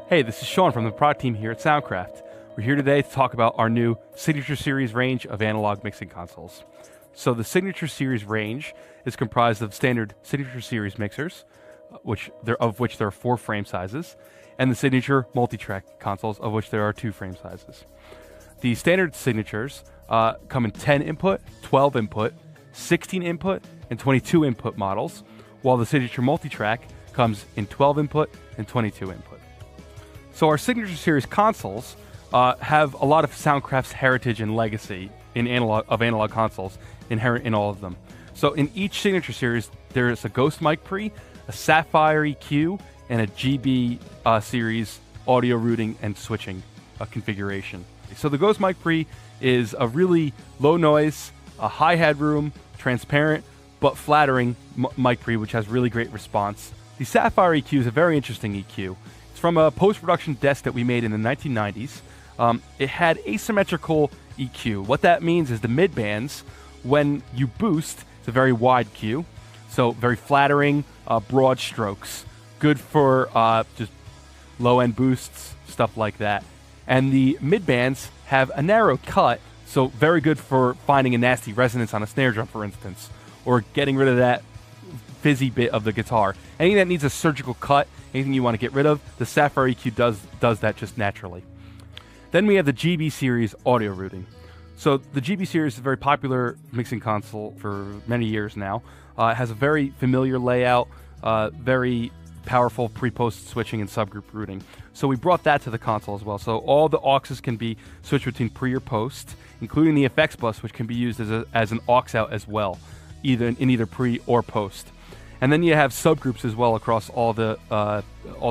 Hey, this is Sean from the product team here at Soundcraft. We're here today to talk about our new Signature Series range of analog mixing consoles. So the Signature Series range is comprised of standard Signature Series mixers, of which there are 4 frame sizes, and the Signature multi-track consoles, of which there are 2 frame sizes. The standard signatures come in 10 input, 12 input, 16 input, and 22 input models, while the Signature multi-track comes in 12 input and 22 input. So our Signature Series consoles have a lot of Soundcraft's heritage and legacy in analog consoles inherent in all of them. So in each Signature Series, there is a Ghost mic pre, a Sapphire EQ, and a GB series audio routing and switching configuration. So the Ghost mic pre is a really low noise, a high headroom, transparent, but flattering mic pre, which has really great response. The Sapphire EQ is a very interesting EQ. It's from a post-production desk that we made in the 1990s. It had asymmetrical EQ. What that means is the mid-bands, when you boost, it's a very wide Q, so very flattering, broad strokes. Good for just low-end boosts, stuff like that. And the mid-bands have a narrow cut, so very good for finding a nasty resonance on a snare drum, for instance, or getting rid of that fizzy bit of the guitar. Anything that needs a surgical cut, anything you want to get rid of, the Sapphire EQ does that just naturally. Then we have the GB series audio routing. So the GB series is a very popular mixing console for many years now. It has a very familiar layout, very powerful pre-post switching and subgroup routing. So we brought that to the console as well. So all the auxes can be switched between pre or post, including the effects bus, which can be used as an aux out as well, either pre or post. And then you have subgroups as well across all the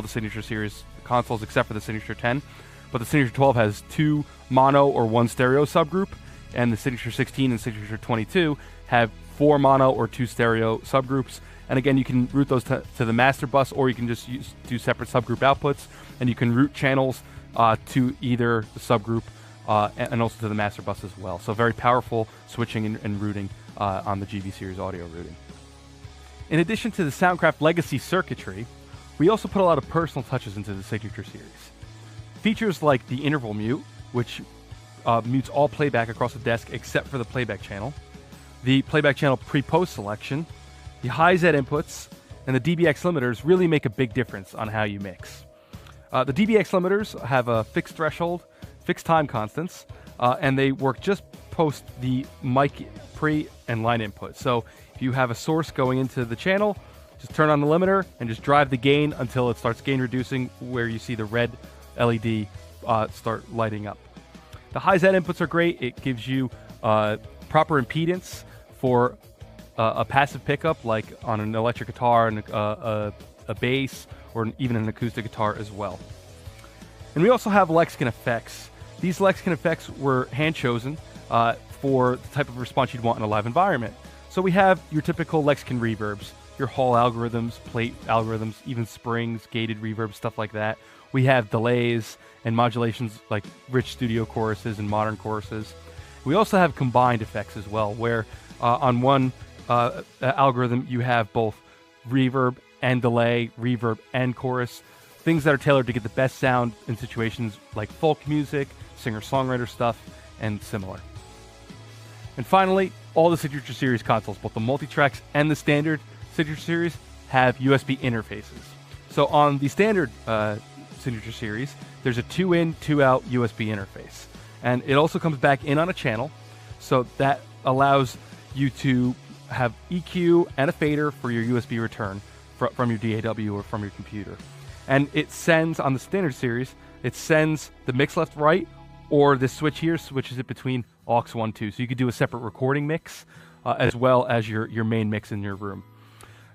Signature Series consoles except for the Signature 10. But the Signature 12 has 2 mono or 1 stereo subgroup, and the Signature 16 and Signature 22 have 4 mono or 2 stereo subgroups. And again, you can route those to the master bus, or you can just do separate subgroup outputs, and you can route channels to either the subgroup and also to the master bus as well. So very powerful switching and routing on the GB series audio routing. In addition to the Soundcraft legacy circuitry, we also put a lot of personal touches into the Signature series. Features like the interval mute, which mutes all playback across the desk except for the playback channel, the playback channel pre-post selection, the high Z inputs, and the DBX limiters really make a big difference on how you mix. The DBX limiters have a fixed threshold, fixed time constants, and they work just post the mic pre and line input. So if you have a source going into the channel, just turn on the limiter and just drive the gain until it starts gain reducing, where you see the red LED start lighting up. The high Z inputs are great. It gives you proper impedance for a passive pickup, like on an electric guitar and a bass, or even an acoustic guitar as well. And we also have Lexicon effects. These Lexicon effects were hand chosen for the type of response you'd want in a live environment. So we have your typical Lexicon reverbs, your Hall algorithms, plate algorithms, even springs, gated reverb, stuff like that. We have delays and modulations like rich studio choruses and modern choruses. We also have combined effects as well, where on one algorithm you have both reverb and delay, reverb and chorus, things that are tailored to get the best sound in situations like folk music, singer-songwriter stuff, and similar. And finally, all the Signature Series consoles, both the multi-tracks and the standard Signature Series, have USB interfaces. So on the standard Signature Series, there's a 2-in, 2-out USB interface. And it also comes back in on a channel, so that allows you to have EQ and a fader for your USB return from your DAW or from your computer. And it sends, on the standard series, it sends the mix left right, or this switch here switches it between aux 1, 2. So you could do a separate recording mix as well as your main mix in your room.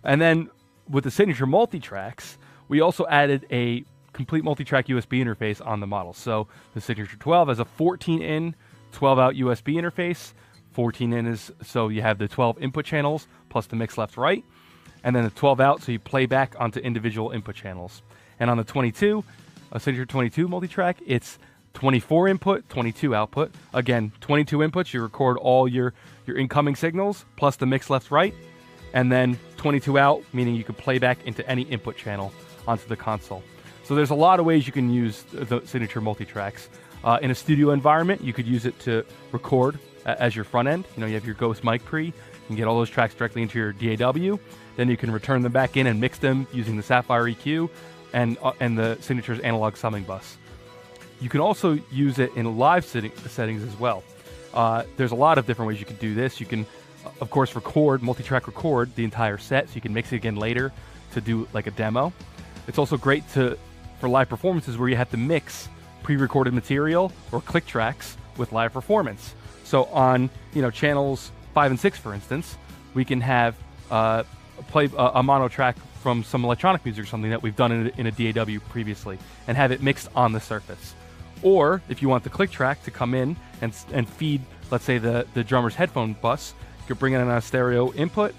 And then with the Signature multi-tracks, we also added a complete multi-track USB interface on the model. So the Signature 12 has a 14-in, 12-out USB interface. 14-in is so you have the 12 input channels plus the mix left right, and then the 12 out so you play back onto individual input channels. And on the 22, a Signature 22 multi-track, it's 24 input, 22 output. Again, 22 inputs, you record all your incoming signals plus the mix left right, and then 22 out, meaning you can play back into any input channel onto the console. So there's a lot of ways you can use the Signature multitracks. In a studio environment, you could use it to record as your front end. You know, you have your Ghost mic pre, you can get all those tracks directly into your DAW. Then you can return them back in and mix them using the Sapphire EQ and the Signature's analog summing bus. You can also use it in live settings as well. There's a lot of different ways you can do this. You can, of course, multi-track record the entire set, so you can mix it again later to do like a demo. It's also great for live performances where you have to mix pre-recorded material or click tracks with live performance. So on channels 5 and 6, for instance, we can have play a mono track from some electronic music or something that we've done in a DAW previously and have it mixed on the surface. Or if you want the click track to come in and feed, let's say, the drummer's headphone bus, you could bring it in a stereo input,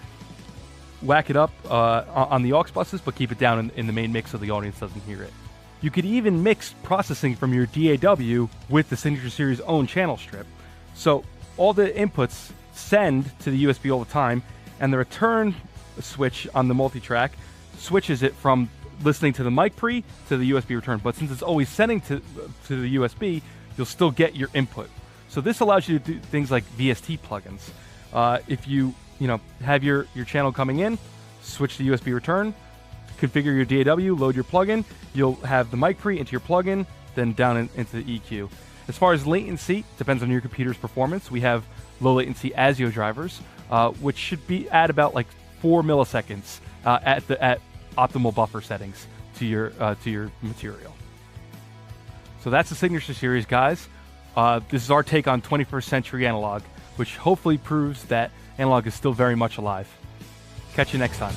whack it up on the aux buses, but keep it down in the main mix so the audience doesn't hear it. You could even mix processing from your DAW with the Signature Series' own channel strip. So all the inputs send to the USB all the time, and the return switch on the multitrack switches it from listening to the mic pre to the USB return. But since it's always sending to the USB, you'll still get your input. So this allows you to do things like VST plugins. If you have your channel coming in, switch to USB return, configure your DAW, load your plugin, you'll have the mic pre into your plugin, then down into the EQ. As far as latency, depends on your computer's performance. We have low latency ASIO drivers, which should be at about like 4 milliseconds at optimal buffer settings to your material. So that's the Signature Series, guys. This is our take on 21st century analog, which hopefully proves that analog is still very much alive. Catch you next time.